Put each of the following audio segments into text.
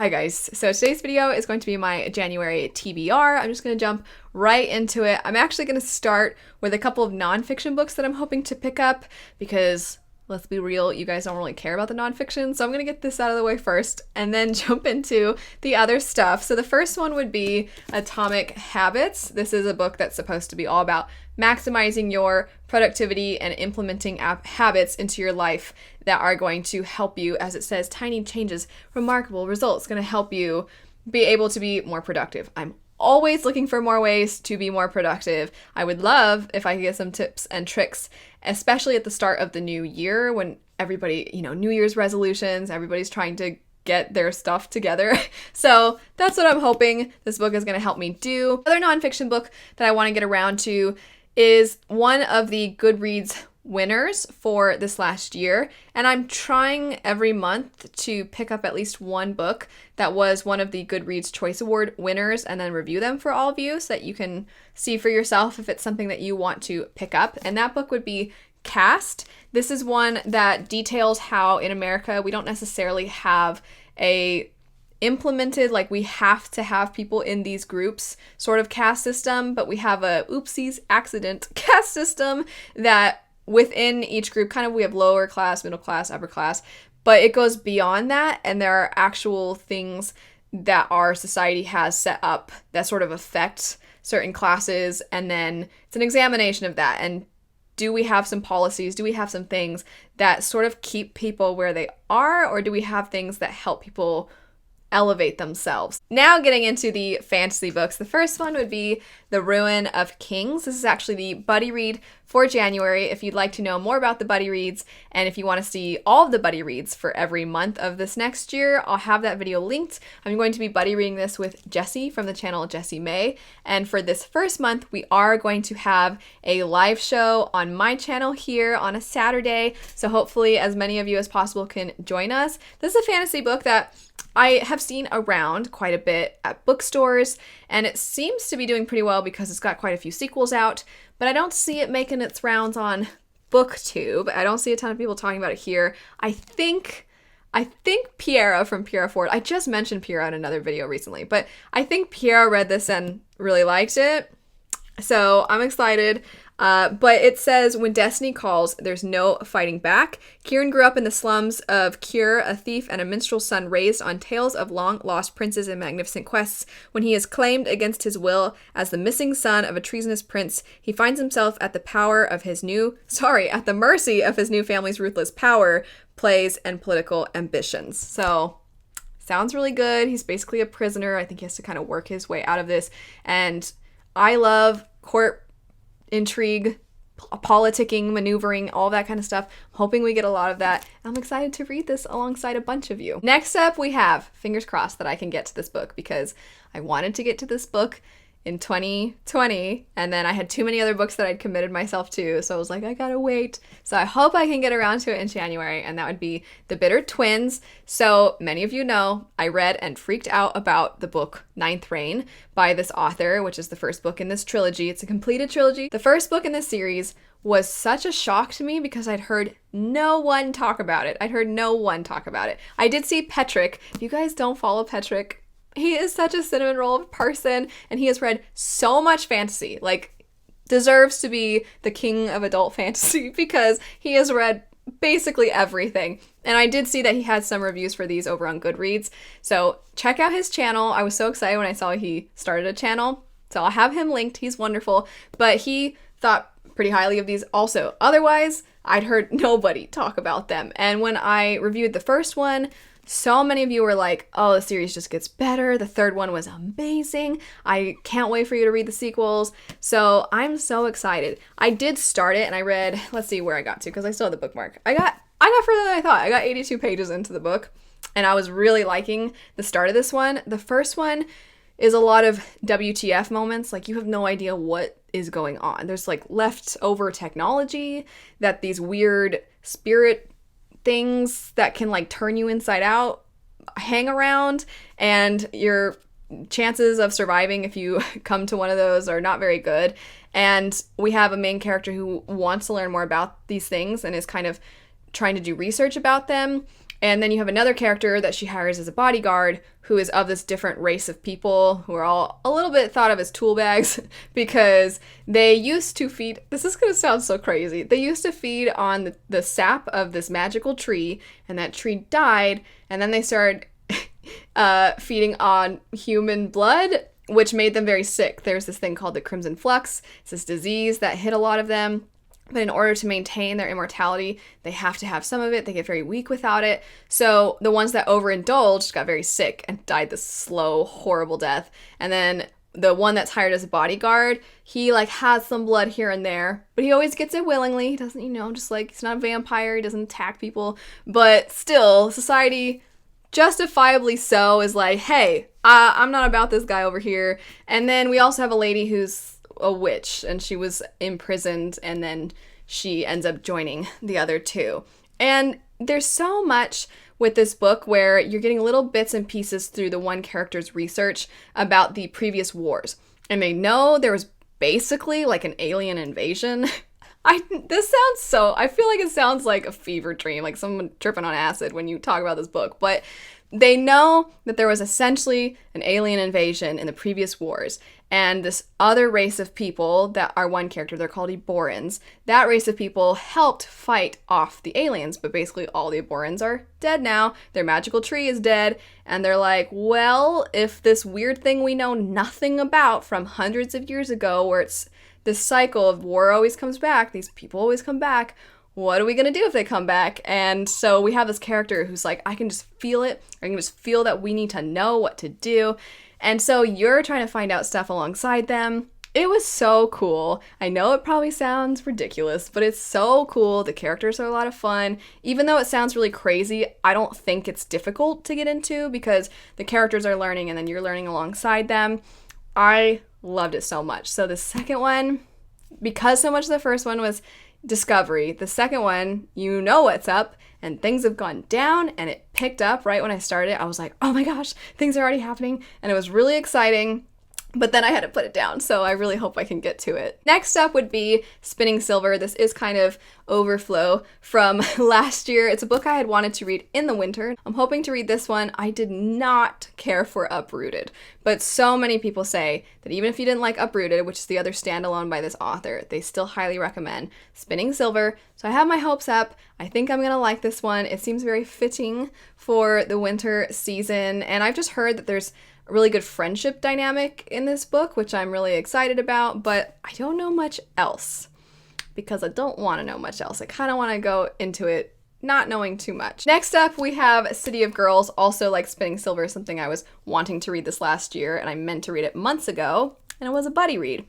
Hi guys, so today's video is going to be my January TBR. I'm just going to jump right into it. I'm actually going to start with a couple of nonfiction books that I'm hoping to pick up because, let's be real, you guys don't really care about the nonfiction, so I'm going to get this out of the way first and then jump into the other stuff. So the first one would be Atomic Habits. This is a book that's supposed to be all about maximizing your productivity and implementing habits into your life that are going to help you, as it says, tiny changes, remarkable results, going to help you be able to be more productive. I'm always looking for more ways to be more productive. I would love if I could get some tips and tricks, especially at the start of the new year when everybody, New Year's resolutions, everybody's trying to get their stuff together. So that's what I'm hoping this book is going to help me do. Another nonfiction book that I want to get around to is one of the Goodreads winners for this last year, and I'm trying every month to pick up at least one book that was one of the Goodreads Choice Award winners and then review them for all of you so that you can see for yourself if it's something that you want to pick up. And that book would be Caste. This is one that details how in America we don't necessarily have a implemented, like we have to have people in these groups sort of caste system, but we have a oopsies accident caste system that within each group, kind of we have lower class, middle class, upper class, but it goes beyond that, and there are actual things that our society has set up that sort of affect certain classes, and then it's an examination of that. And do we have some policies? Do we have some things that sort of keep people where they are, or do we have things that help people elevate themselves? Now getting into the fantasy books. The first one would be The Ruin of Kings. This is actually the buddy read for January. If you'd like to know more about the buddy reads, and if you want to see all of the buddy reads for every month of this next year, I'll have that video linked. I'm going to be buddy reading this with Jessie from the channel Jessie May. And for this first month, we are going to have a live show on my channel here on a Saturday. So hopefully as many of you as possible can join us. This is a fantasy book that I have seen around quite a bit at bookstores, and it seems to be doing pretty well because it's got quite a few sequels out, but I don't see it making its rounds on BookTube. I don't see a ton of people talking about it here. I think Piera from Piera Ford, I just mentioned Piera in another video recently, but I think Piera read this and really liked it. So I'm excited. But it says, when destiny calls, there's no fighting back. Kieran grew up in the slums of Kure, a thief and a minstrel son raised on tales of long-lost princes and magnificent quests. When he is claimed against his will as the missing son of a treasonous prince, he finds himself at the mercy of his new family's ruthless power, plays, and political ambitions. So, sounds really good. He's basically a prisoner. I think he has to kind of work his way out of this. And I love court intrigue, politicking, maneuvering, all that kind of stuff. I'm hoping we get a lot of that. I'm excited to read this alongside a bunch of you. Next up, we have, fingers crossed that I can get to this book because I wanted to get to this book in 2020, and then I had too many other books that I'd committed myself to, so I was like, I gotta wait. So I hope I can get around to it in January, and that would be The Bitter Twins. So many of you know I read and freaked out about the book Ninth Reign by this author, which is the first book in this trilogy. It's a completed trilogy. The first book in this series was such a shock to me because I'd heard no one talk about it. I did see Petrick. If you guys don't follow Petrick, he is such a cinnamon roll of a person, and he has read so much fantasy, like deserves to be the king of adult fantasy because he has read basically everything. And I did see that he had some reviews for these over on Goodreads. So check out his channel. I was so excited when I saw he started a channel. So I'll have him linked. He's wonderful. But he thought pretty highly of these also. Otherwise, I'd heard nobody talk about them. And when I reviewed the first one, so many of you were like, oh, the series just gets better. The third one was amazing. I can't wait for you to read the sequels. So I'm so excited. I did start it and I read, let's see where I got to because I still have the bookmark. I got further than I thought. I got 82 pages into the book and I was really liking the start of this one. The first one is a lot of WTF moments. Like you have no idea what is going on. There's like leftover technology that these weird spirit things that can like turn you inside out hang around, and your chances of surviving if you come to one of those are not very good. And we have a main character who wants to learn more about these things and is kind of trying to do research about them. And then you have another character that she hires as a bodyguard who is of this different race of people who are all a little bit thought of as tool bags because they used to feed, this is going to sound so crazy, they used to feed on the sap of this magical tree, and that tree died, and then they started feeding on human blood, which made them very sick. There's this thing called the Crimson Flux. It's this disease that hit a lot of them. But in order to maintain their immortality, they have to have some of it. They get very weak without it. So the ones that overindulged got very sick and died this slow, horrible death. And then the one that's hired as a bodyguard, he like has some blood here and there, but he always gets it willingly. He doesn't, just like, he's not a vampire. He doesn't attack people. But still, society, justifiably so, is like, hey, I'm not about this guy over here. And then we also have a lady who's a witch, and she was imprisoned, and then she ends up joining the other two. And there's so much with this book where you're getting little bits and pieces through the one character's research about the previous wars. And they know there was basically like an alien invasion. I feel like it sounds like a fever dream, like someone tripping on acid when you talk about this book, but they know that there was essentially an alien invasion in the previous wars, and this other race of people that are one character, they're called Eborans, that race of people helped fight off the aliens, but basically all the Eborans are dead now, their magical tree is dead, and they're like, well, if this weird thing we know nothing about from hundreds of years ago, where it's this cycle of war always comes back, these people always come back, what are we going to do if they come back? And so we have this character who's like, I can just feel it. I can just feel that we need to know what to do. And so you're trying to find out stuff alongside them. It was so cool. I know it probably sounds ridiculous, but it's so cool. The characters are a lot of fun. Even though it sounds really crazy, I don't think it's difficult to get into because the characters are learning and then you're learning alongside them. I loved it so much. So the second one, because so much of the first one was discovery, the second one, you know what's up, and things have gone down, and it picked up right when I started. I was like, oh my gosh, things are already happening, and it was really exciting. But then I had to put it down, so I really hope I can get to it. Next up would be Spinning Silver. This is kind of overflow from last year. It's a book I had wanted to read in the winter. I'm hoping to read this one. I did not care for Uprooted, but so many people say that even if you didn't like Uprooted, which is the other standalone by this author, they still highly recommend Spinning Silver. So I have my hopes up. I think I'm gonna like this one. It seems very fitting for the winter season, and I've just heard that there's a really good friendship dynamic in this book, which I'm really excited about, but I don't know much else because I don't want to know much else. I kind of want to go into it not knowing too much. Next up, we have City of Girls, also like Spinning Silver, something I was wanting to read this last year, and I meant to read it months ago, and it was a buddy read.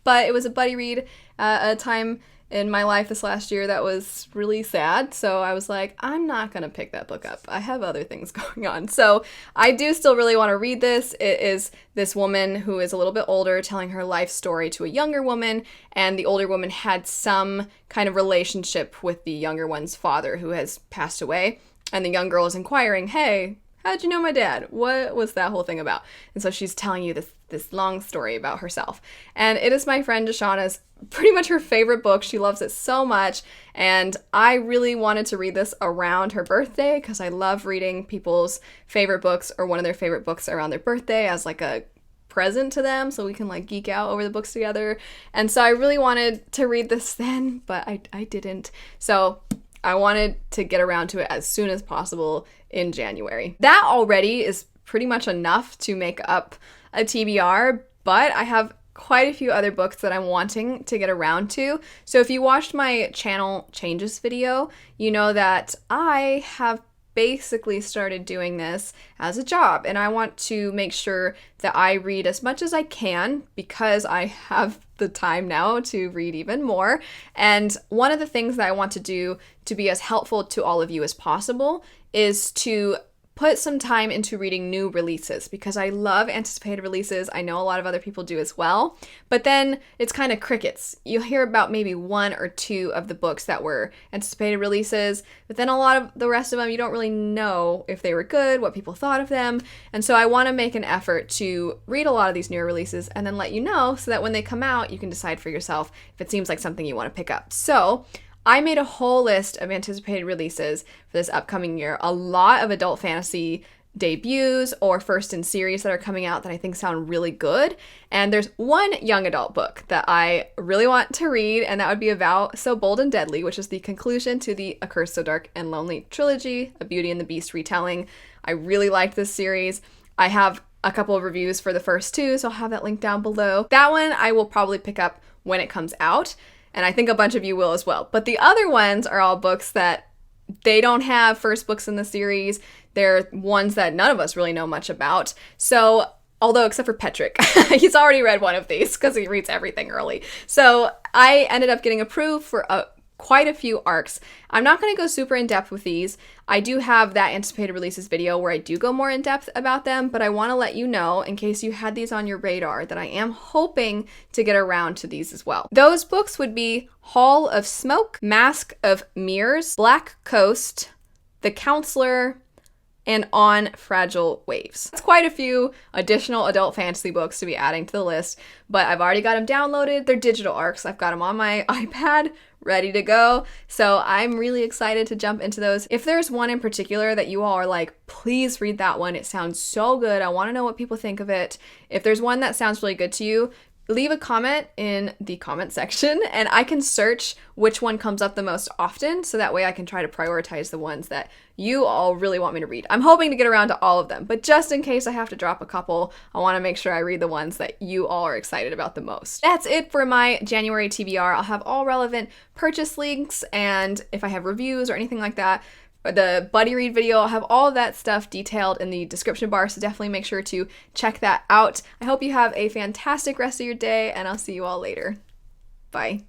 But it was a buddy read at a time in my life this last year that was really sad, so I was like, I'm not gonna pick that book up. I have other things going on. So I do still really want to read this. It is this woman who is a little bit older telling her life story to a younger woman, and the older woman had some kind of relationship with the younger one's father who has passed away, and the young girl is inquiring, hey, how'd you know my dad? What was that whole thing about? And so she's telling you this long story about herself. And it is my friend Deshauna's pretty much her favorite book. She loves it so much. And I really wanted to read this around her birthday because I love reading people's favorite books or one of their favorite books around their birthday as like a present to them so we can like geek out over the books together. And so I really wanted to read this then, but I didn't. So I wanted to get around to it as soon as possible in January. That already is pretty much enough to make up a TBR, but I have quite a few other books that I'm wanting to get around to. So if you watched my channel changes video, you know that I have basically started doing this as a job, and I want to make sure that I read as much as I can because I have the time now to read even more. And one of the things that I want to do to be as helpful to all of you as possible is to put some time into reading new releases because I love anticipated releases. I know a lot of other people do as well, but then it's kind of crickets. You'll hear about maybe one or two of the books that were anticipated releases, but then a lot of the rest of them, you don't really know if they were good, what people thought of them. And so I want to make an effort to read a lot of these newer releases and then let you know so that when they come out, you can decide for yourself if it seems like something you want to pick up. So I made a whole list of anticipated releases for this upcoming year. A lot of adult fantasy debuts or first in series that are coming out that I think sound really good. And there's one young adult book that I really want to read, and that would be A Vow So Bold and Deadly, which is the conclusion to the A Curse So Dark and Lonely trilogy, a Beauty and the Beast retelling. I really liked this series. I have a couple of reviews for the first two, so I'll have that link down below. That one I will probably pick up when it comes out, and I think a bunch of you will as well. But the other ones are all books that they don't have first books in the series. They're ones that none of us really know much about. So, although except for Patrick, he's already read one of these because he reads everything early. So I ended up getting approved for quite a few arcs. I'm not going to go super in depth with these. I do have that anticipated releases video where I do go more in depth about them, but I want to let you know, in case you had these on your radar, that I am hoping to get around to these as well. Those books would be Hall of Smoke, Mask of Mirrors, Black Coast, The Counselor, and On Fragile Waves. That's quite a few additional adult fantasy books to be adding to the list, but I've already got them downloaded. They're digital arcs. I've got them on my iPad, ready to go. So I'm really excited to jump into those. If there's one in particular that you all are like, please read that one, it sounds so good, I want to know what people think of it. If there's one that sounds really good to you, leave a comment in the comment section and I can search which one comes up the most often, so that way I can try to prioritize the ones that you all really want me to read. I'm hoping to get around to all of them, but just in case I have to drop a couple, I want to make sure I read the ones that you all are excited about the most. That's it for my January TBR. I'll have all relevant purchase links, and if I have reviews or anything like that, the buddy read video, I'll have all of that stuff detailed in the description bar, so definitely make sure to check that out. I hope you have a fantastic rest of your day, and I'll see you all later. Bye.